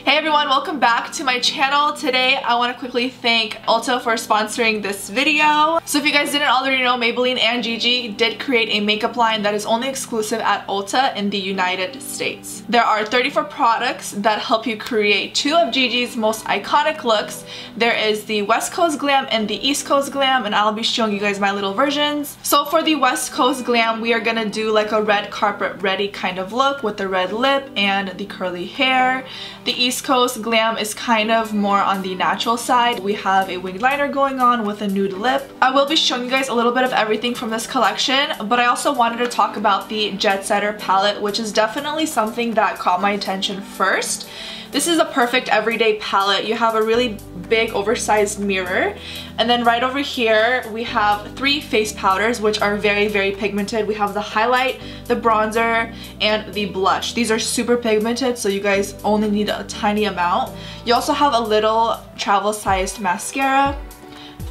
Hey everyone, welcome back to my channel. Today I want to quickly thank Ulta for sponsoring this video. So if you guys didn't already know, Maybelline and Gigi did create a makeup line that is only exclusive at Ulta in the United States. There are 34 products that help you create two of Gigi's most iconic looks. There is the West Coast Glam and the East Coast Glam, and I'll be showing you guys my little versions. So for the West Coast Glam, we are gonna do like a red carpet ready kind of look with the red lip and the curly hair. The East Coast Glam is kind of more on the natural side. We have a winged liner going on with a nude lip. I will be showing you guys a little bit of everything from this collection, but I also wanted to talk about the Jetsetter palette, which is definitely something that caught my attention first. This is a perfect everyday palette. You have a really big oversized mirror, and then right over here we have three face powders which are very pigmented. We have the highlight, the bronzer, and the blush. These are super pigmented, so you guys only need a tiny amount. You also have a little travel sized mascara,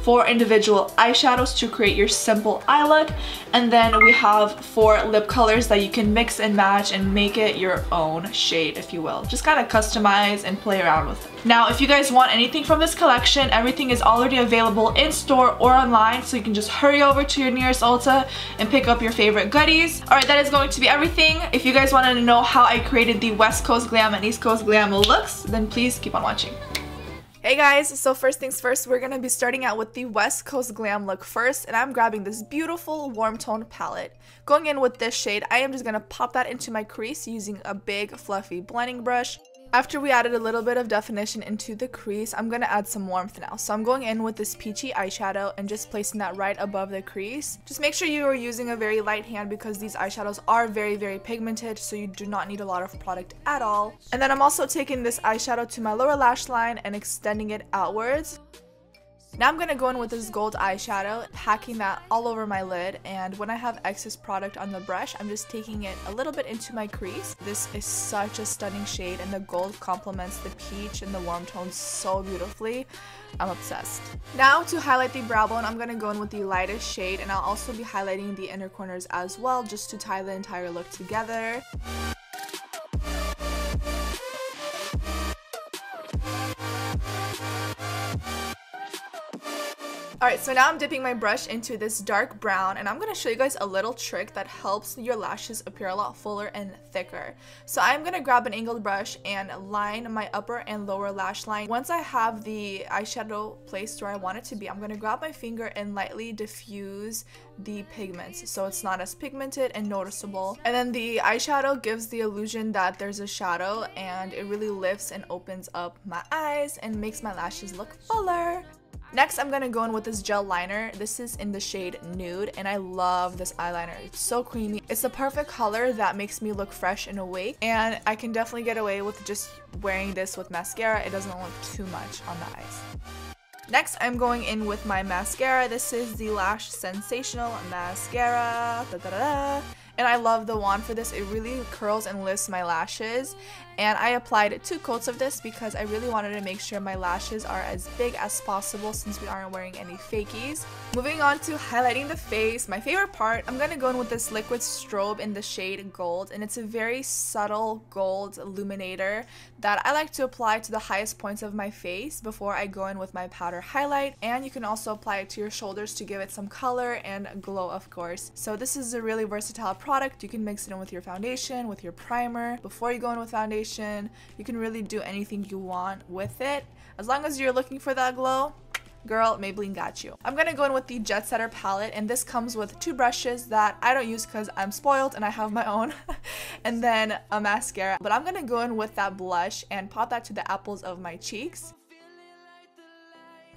4 individual eyeshadows to create your simple eye look, and then we have 4 lip colors that you can mix and match and make it your own shade, if you will. Just kind of customize and play around with it. Now, if you guys want anything from this collection, everything is already available in store or online, so you can just hurry over to your nearest Ulta and pick up your favorite goodies. Alright, that is going to be everything. If you guys wanted to know how I created the West Coast Glam and East Coast Glam looks, then please keep on watching. Hey guys, so first things first, we're gonna be starting out with the West Coast Glam look first, and I'm grabbing this beautiful warm tone palette. Going in with this shade, I am just gonna pop that into my crease using a big fluffy blending brush. After we added a little bit of definition into the crease, I'm gonna add some warmth now. So I'm going in with this peachy eyeshadow and just placing that right above the crease. Just make sure you are using a very light hand because these eyeshadows are very pigmented, so you do not need a lot of product at all. And then I'm also taking this eyeshadow to my lower lash line and extending it outwards. Now I'm going to go in with this gold eyeshadow, packing that all over my lid, and when I have excess product on the brush, I'm just taking it a little bit into my crease. This is such a stunning shade, and the gold complements the peach and the warm tones so beautifully. I'm obsessed. Now to highlight the brow bone, I'm going to go in with the lightest shade, and I'll also be highlighting the inner corners as well, just to tie the entire look together. Alright, so now I'm dipping my brush into this dark brown, and I'm going to show you guys a little trick that helps your lashes appear a lot fuller and thicker. So I'm going to grab an angled brush and line my upper and lower lash line. Once I have the eyeshadow placed where I want it to be, I'm going to grab my finger and lightly diffuse the pigments so it's not as pigmented and noticeable. And then the eyeshadow gives the illusion that there's a shadow, and it really lifts and opens up my eyes and makes my lashes look fuller. Next, I'm gonna go in with this gel liner. This is in the shade Nude, and I love this eyeliner. It's so creamy. It's the perfect color that makes me look fresh and awake, and I can definitely get away with just wearing this with mascara. It doesn't look too much on the eyes. Next, I'm going in with my mascara. This is the Lash Sensational Mascara. And I love the wand for this. It really curls and lifts my lashes. And I applied 2 coats of this because I really wanted to make sure my lashes are as big as possible since we aren't wearing any fakies. Moving on to highlighting the face, my favorite part, I'm going to go in with this liquid strobe in the shade Gold, and it's a very subtle gold illuminator that I like to apply to the highest points of my face before I go in with my powder highlight. And you can also apply it to your shoulders to give it some color and glow, of course. So this is a really versatile product. You can mix it in with your foundation, with your primer. Before you go in with foundation, you can really do anything you want with it. As long as you're looking for that glow, girl, Maybelline got you. I'm gonna go in with the Jetsetter palette, and this comes with 2 brushes that I don't use because I'm spoiled and I have my own, and then a mascara. But I'm gonna go in with that blush and pop that to the apples of my cheeks.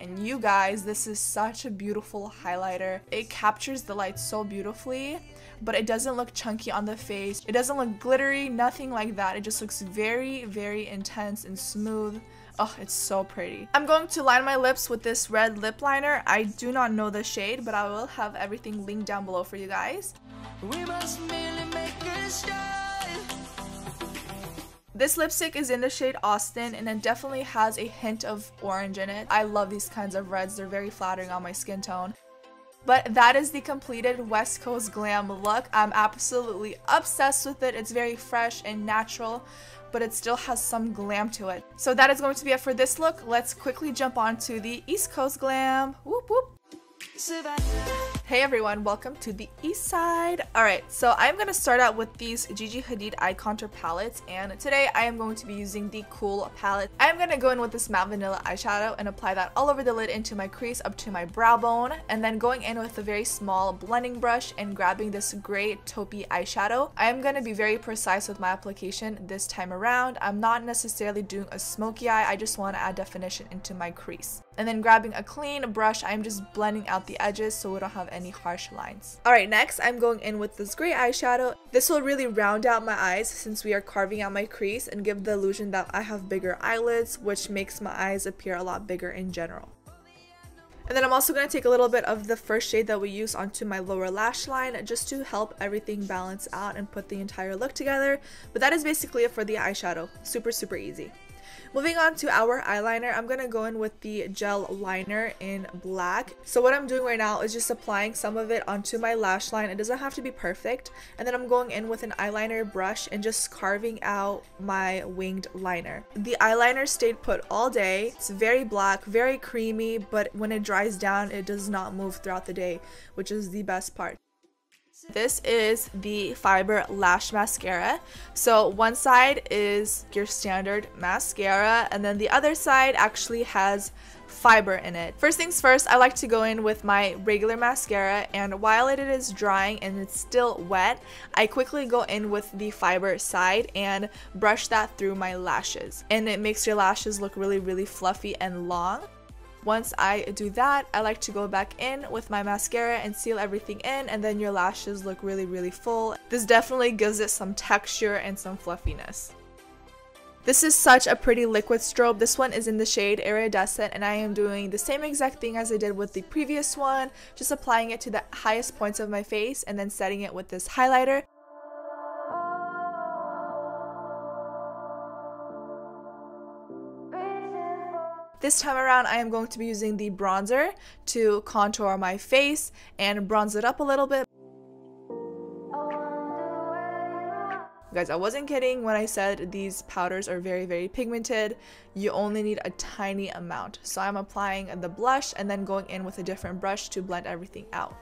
And you guys, this is such a beautiful highlighter. It captures the light so beautifully, but it doesn't look chunky on the face. It doesn't look glittery, nothing like that. It just looks very intense and smooth. Oh, it's so pretty. I'm going to line my lips with this red lip liner. I do not know the shade, but I will have everything linked down below for you guys. We must merely make a start. This lipstick is in the shade Austyn, and it definitely has a hint of orange in it. I love these kinds of reds. They're very flattering on my skin tone. But that is the completed West Coast Glam look. I'm absolutely obsessed with it. It's very fresh and natural, but it still has some glam to it. So that is going to be it for this look. Let's quickly jump on to the East Coast glam. Whoop whoop. Hey everyone, welcome to the East Side. Alright, so I'm going to start out with these Gigi Hadid eye contour palettes, and today I am going to be using the Cool palette. I'm going to go in with this matte vanilla eyeshadow and apply that all over the lid into my crease up to my brow bone, and then going in with a very small blending brush and grabbing this gray taupey eyeshadow. I am going to be very precise with my application this time around. I'm not necessarily doing a smoky eye, I just want to add definition into my crease. And then grabbing a clean brush, I'm just blending out the edges so we don't have any harsh lines. Alright, next I'm going in with this gray eyeshadow. This will really round out my eyes since we are carving out my crease and give the illusion that I have bigger eyelids, which makes my eyes appear a lot bigger in general. And then I'm also going to take a little bit of the first shade that we use onto my lower lash line just to help everything balance out and put the entire look together. But that is basically it for the eyeshadow. Super, super easy. Moving on to our eyeliner, I'm going to go in with the gel liner in black. So what I'm doing right now is just applying some of it onto my lash line. It doesn't have to be perfect. And then I'm going in with an eyeliner brush and just carving out my winged liner. The eyeliner stayed put all day. It's very black, very creamy, but when it dries down, it does not move throughout the day, which is the best part. This is the Fiber Lash Mascara. So one side is your standard mascara and then the other side actually has fiber in it. First things first, I like to go in with my regular mascara, and while it is drying and it's still wet, I quickly go in with the fiber side and brush that through my lashes. And it makes your lashes look really, really fluffy and long. Once I do that, I like to go back in with my mascara and seal everything in, and then your lashes look really, really full. This definitely gives it some texture and some fluffiness. This is such a pretty liquid strobe. This one is in the shade Iridescent, and I am doing the same exact thing as I did with the previous one, just applying it to the highest points of my face and then setting it with this highlighter. This time around, I am going to be using the bronzer to contour my face and bronze it up a little bit. Guys, I wasn't kidding when I said these powders are very, very pigmented. You only need a tiny amount. So I'm applying the blush and then going in with a different brush to blend everything out.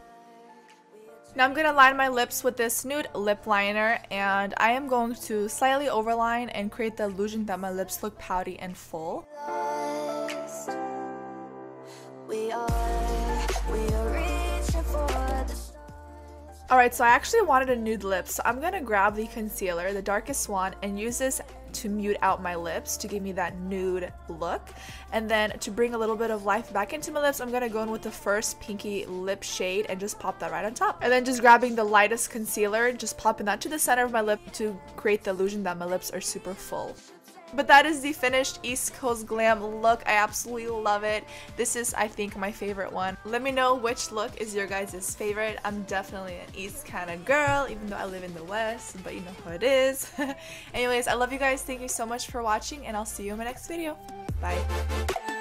Now I'm going to line my lips with this Nude lip liner, and I am going to slightly overline and create the illusion that my lips look pouty and full. Alright, so I actually wanted a nude lip, so I'm going to grab the concealer, the darkest one, and use this to mute out my lips to give me that nude look. And then to bring a little bit of life back into my lips, I'm going to go in with the first pinky lip shade and just pop that right on top. And then just grabbing the lightest concealer, just popping that to the center of my lip to create the illusion that my lips are super full. But that is the finished East Coast glam look. I absolutely love it. This is, I think, my favorite one. Let me know which look is your guys' favorite. I'm definitely an East kind of girl, even though I live in the West, but you know how it is. Anyways, I love you guys. Thank you so much for watching, and I'll see you in my next video. Bye.